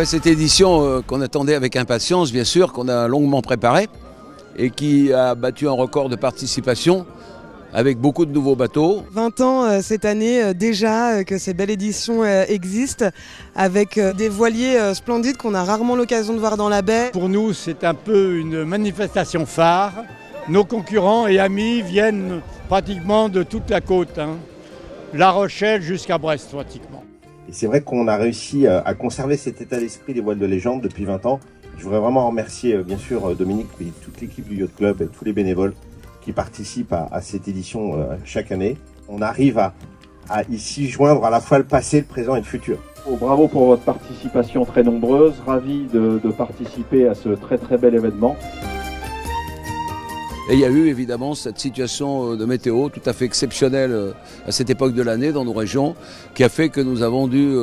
Cette édition qu'on attendait avec impatience, bien sûr, qu'on a longuement préparée et qui a battu un record de participation avec beaucoup de nouveaux bateaux. 20 ans cette année déjà que ces belles éditions existent, avec des voiliers splendides qu'on a rarement l'occasion de voir dans la baie. Pour nous, c'est un peu une manifestation phare. Nos concurrents et amis viennent pratiquement de toute la côte, La Rochelle jusqu'à Brest pratiquement. Et c'est vrai qu'on a réussi à conserver cet état d'esprit des voiles de légende depuis 20 ans. Je voudrais vraiment remercier bien sûr Dominique et toute l'équipe du Yacht Club et tous les bénévoles qui participent à cette édition chaque année. On arrive à ici joindre à la fois le passé, le présent et le futur. Bravo pour votre participation très nombreuse, ravi de participer à ce très bel événement. Et il y a eu évidemment cette situation de météo tout à fait exceptionnelle à cette époque de l'année dans nos régions, qui a fait que nous avons dû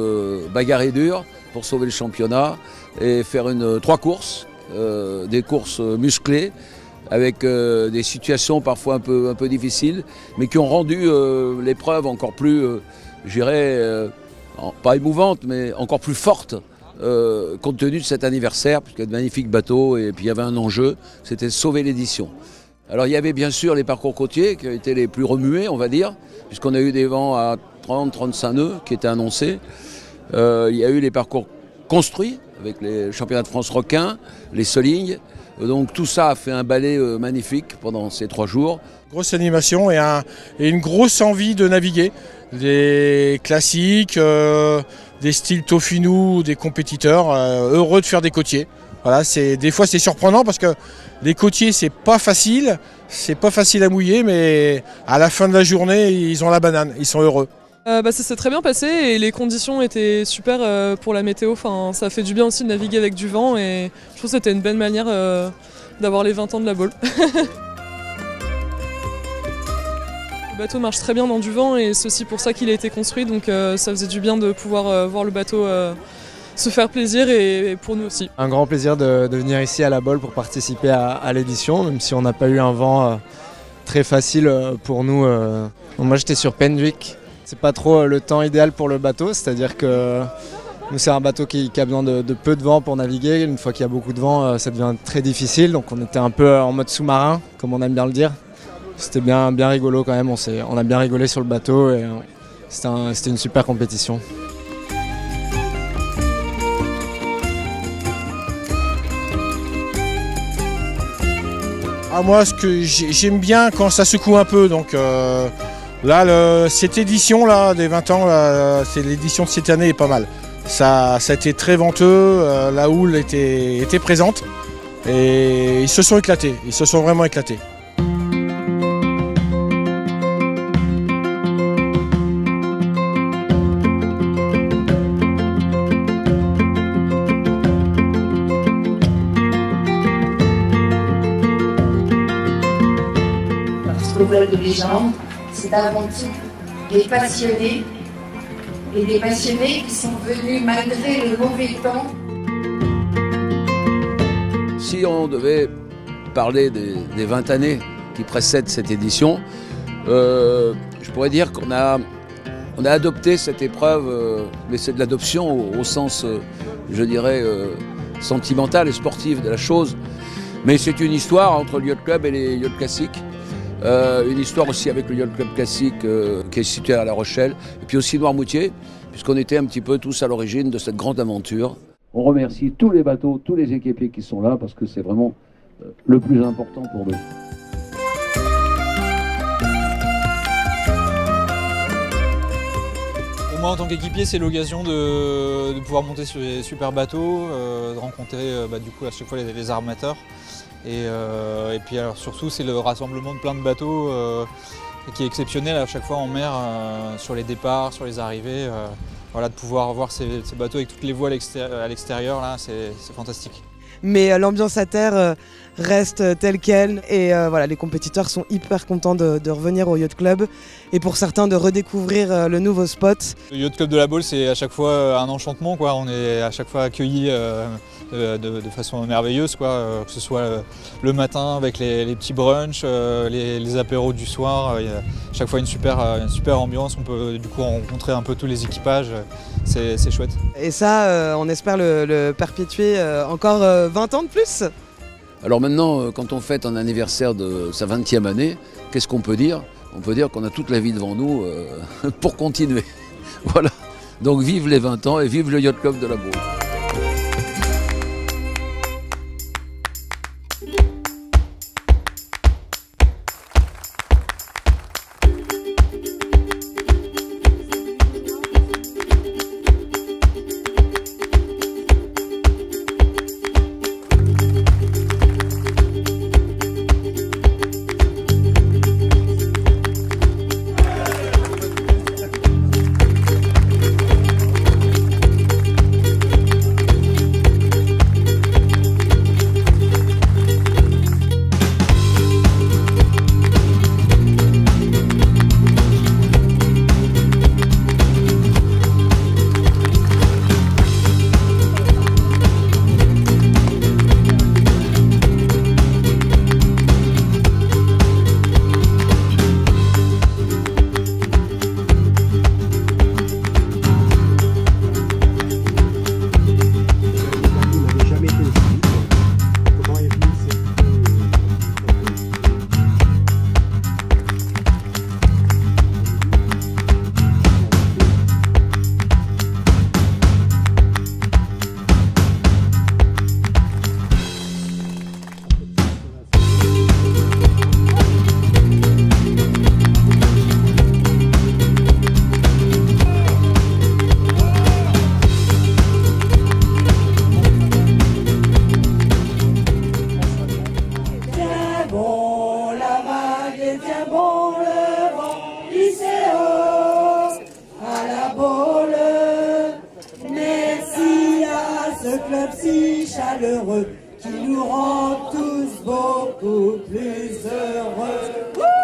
bagarrer dur pour sauver le championnat et faire 3 courses, des courses musclées, avec des situations parfois un peu difficiles, mais qui ont rendu l'épreuve encore plus, je dirais, pas émouvante, mais encore plus forte, compte tenu de cet anniversaire, puisqu'il y a de magnifiques bateaux, et puis il y avait un enjeu, c'était sauver l'édition. Alors il y avait bien sûr les parcours côtiers qui ont été les plus remués, on va dire, puisqu'on a eu des vents à 30-35 nœuds qui étaient annoncés. Il y a eu les parcours construits, avec les championnats de France requins, les Solings. Donc tout ça a fait un ballet magnifique pendant ces 3 jours. Grosse animation et une grosse envie de naviguer. Des classiques, des styles Tofinu, des compétiteurs, heureux de faire des côtiers. Voilà, des fois c'est surprenant parce que les côtiers c'est pas facile à mouiller, mais à la fin de la journée ils ont la banane, ils sont heureux. Ça s'est très bien passé et les conditions étaient super pour la météo. Enfin, ça fait du bien aussi de naviguer avec du vent et je trouve que c'était une belle manière d'avoir les 20 ans de la Baule. Le bateau marche très bien dans du vent et c'est aussi pour ça qu'il a été construit, donc ça faisait du bien de pouvoir voir le bateau se faire plaisir et pour nous aussi. Un grand plaisir de venir ici à la Baule pour participer à l'édition, même si on n'a pas eu un vent très facile pour nous. Moi j'étais sur Pendwick. C'est pas trop le temps idéal pour le bateau, c'est-à-dire que nous c'est un bateau qui a besoin de peu de vent pour naviguer. Une fois qu'il y a beaucoup de vent, ça devient très difficile, donc on était un peu en mode sous-marin, comme on aime bien le dire. C'était bien rigolo quand même, on a bien rigolé sur le bateau et c'était une super compétition. Moi ce que j'aime bien quand ça secoue un peu, donc là, cette édition là, des 20 ans, c'est l'édition de cette année est pas mal. Ça a été très venteux, la houle était présente et ils se sont éclatés, ils se sont vraiment éclatés. Parce que voile de légende, c'est avant tout des passionnés et des passionnés qui sont venus malgré le mauvais temps. Si on devait parler des 20 années qui précèdent cette édition, je pourrais dire qu'on a adopté cette épreuve, mais c'est de l'adoption au sens, je dirais, sentimental et sportif de la chose. Mais c'est une histoire entre le Yacht Club et les yachts classiques. Une histoire aussi avec le Yacht Club classique qui est situé à La Rochelle, et puis aussi Noirmoutier, puisqu'on était un petit peu tous à l'origine de cette grande aventure. On remercie tous les bateaux, tous les équipiers qui sont là, parce que c'est vraiment le plus important pour nous. Pour moi en tant qu'équipier, c'est l'occasion de pouvoir monter sur les super bateaux, de rencontrer du coup à chaque fois les armateurs. Et puis alors surtout c'est le rassemblement de plein de bateaux qui est exceptionnel à chaque fois en mer, sur les départs, sur les arrivées. Voilà, de pouvoir voir ces bateaux avec toutes les voiles à l'extérieur, là, c'est fantastique. Mais l'ambiance à terre reste telle qu'elle et voilà, les compétiteurs sont hyper contents de revenir au Yacht Club et pour certains de redécouvrir le nouveau spot. Le Yacht Club de la Baule, c'est à chaque fois un enchantement, quoi. On est à chaque fois accueillis de façon merveilleuse, quoi. Que ce soit le matin avec les petits brunchs, les apéros du soir. Il y a à chaque fois une super ambiance. On peut du coup rencontrer un peu tous les équipages. c'est chouette. Et ça, on espère le perpétuer encore 20 ans de plus. Alors maintenant, quand on fête un anniversaire de sa 20e année, qu'est-ce qu'on peut dire? On peut dire qu'on a toute la vie devant nous pour continuer. Voilà. Donc vive les 20 ans et vive le Yacht Club de la Baule. Club si chaleureux qui nous rend tous beaucoup plus heureux.